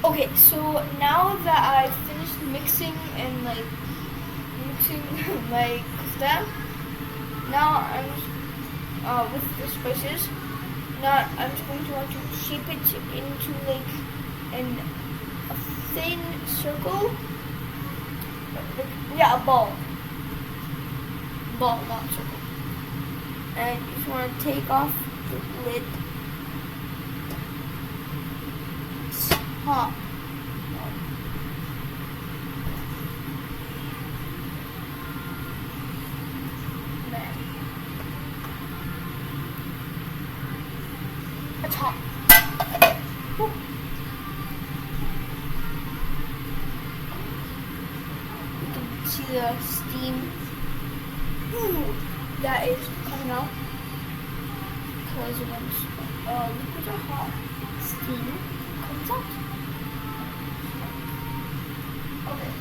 Okay, so now that I've finished mixing my kofta, now I'm with the spices. Now I'm just going to want to shape it into a thin circle. Yeah, a ball. Ball, not circle. And you just want to take off the lid. It's hot. Man. It's hot. Woo. You can see the steam. Ooh, that is coming out. Because when liquids are hot, steam comes out. Okay.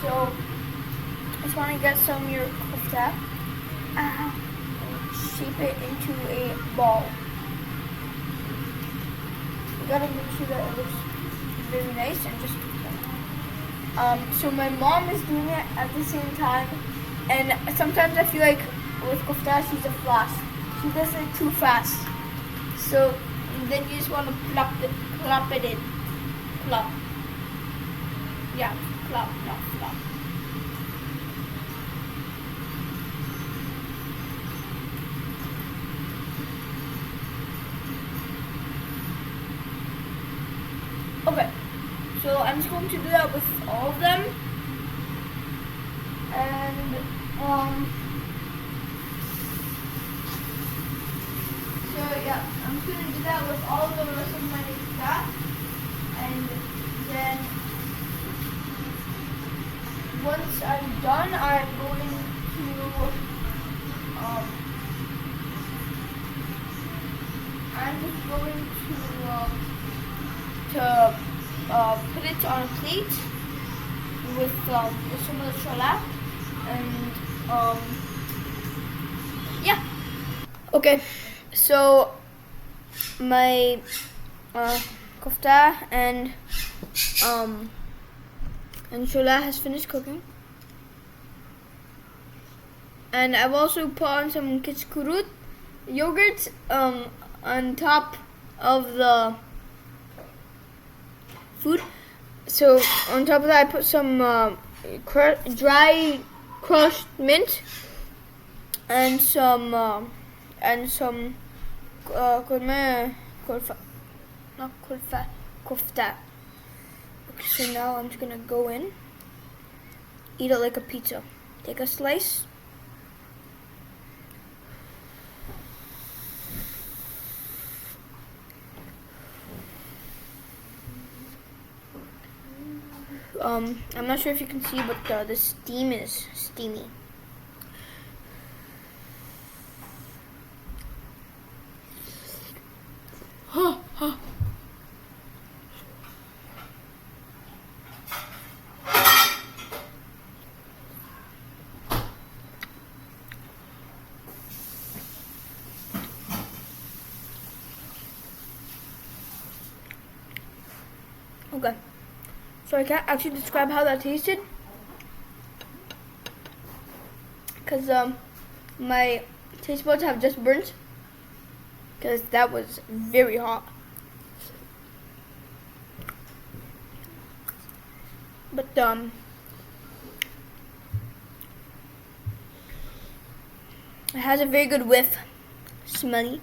So I just want to get some of your kofta. Shape it into a ball. You gotta make sure that it looks very nice and just so my mom is doing it at the same time, and sometimes I feel like with kofta she's a floss. She does it too fast. So then you just want to plop it in. Plop. Yeah, plop, not flop. Okay, so I'm just going to do that with all of them, and so yeah, I'm just going to do that with all of the rest of my stuff, and then once I'm done, I'm going to put it on a plate with some of the Shollah, and yeah. Okay, so my kofta and Shollah has finished cooking, and I've also put on some kishkurut yogurt on top of the food. So on top of that, I put some dry crushed mint and some kofta. Okay, so now I'm just gonna go in, eat it like a pizza. Take a slice. I'm not sure if you can see, but the steam is steamy. Okay, so I can't actually describe how that tasted because my taste buds have just burnt because that was very hot. But it has a very good whiff, smelly,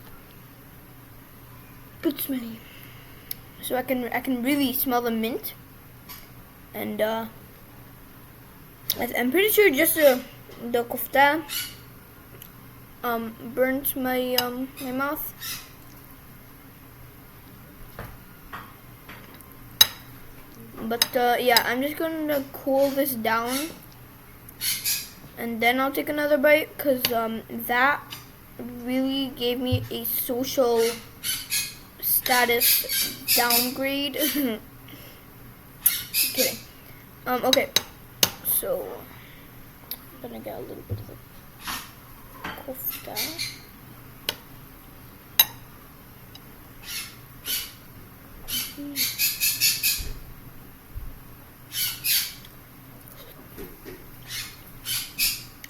good smelly. So I can really smell the mint, and I'm pretty sure just the kofta burnt my my mouth. But yeah, I'm just gonna cool this down, and then I'll take another bite that really gave me a social status downgrade. Kidding. Okay. So I'm gonna get a little bit of the kofta.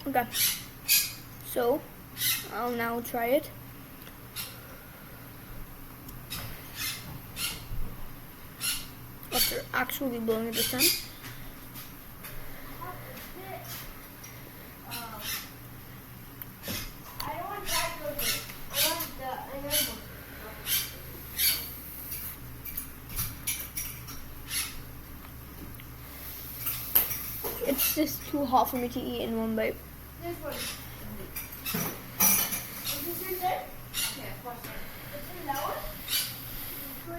Okay. So I'll now try it. After actually blowing it this time. It's just too hot for me to eat in one bite. This one. Is this in there? Yeah, of course. It's in that one?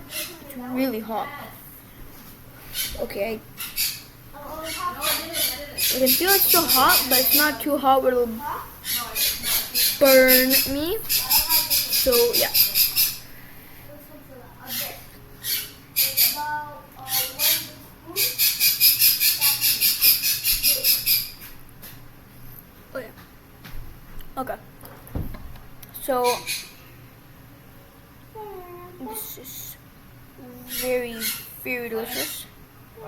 It's really hot. Okay. I can feel it's still hot, but it's not too hot where it'll burn me. So yeah. It's about 1 spoon. Oh yeah. Okay. So this is very, very delicious. I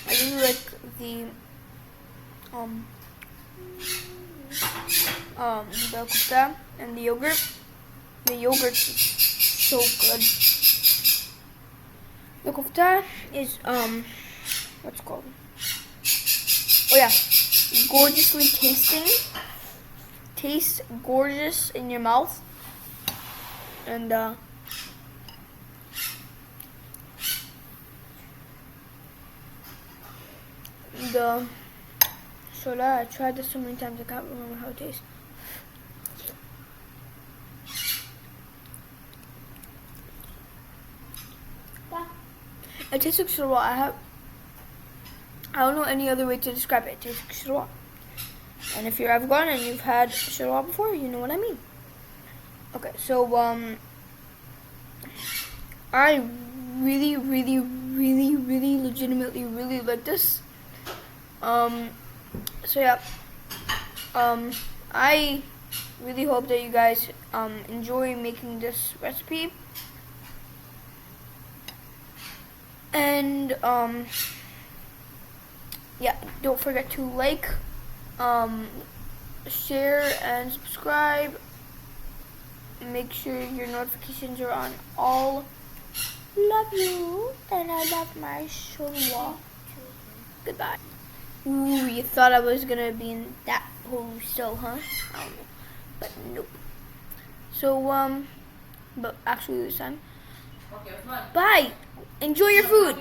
really like the kofta and the yogurt. The yogurt's so good. The kofta is what's it called? Oh yeah, gorgeously tasting. Tastes gorgeous in your mouth, and the Shollah, I tried this so many times I can't remember how it tastes. It tastes like Shollah. I don't know any other way to describe it. It tastes like Shollah. And if you're Afghan and you've had Shollah before, you know what I mean. Okay, so I really, really, really, really, legitimately really like this. So yeah, I really hope that you guys enjoy making this recipe, and yeah, don't forget to like, share, and subscribe. Make sure your notifications are on all. Love you, and I love my Shollah. Goodbye. Ooh, you thought I was gonna be in that whole show, huh? I don't know, but nope. So but actually this time. Bye. Enjoy your food.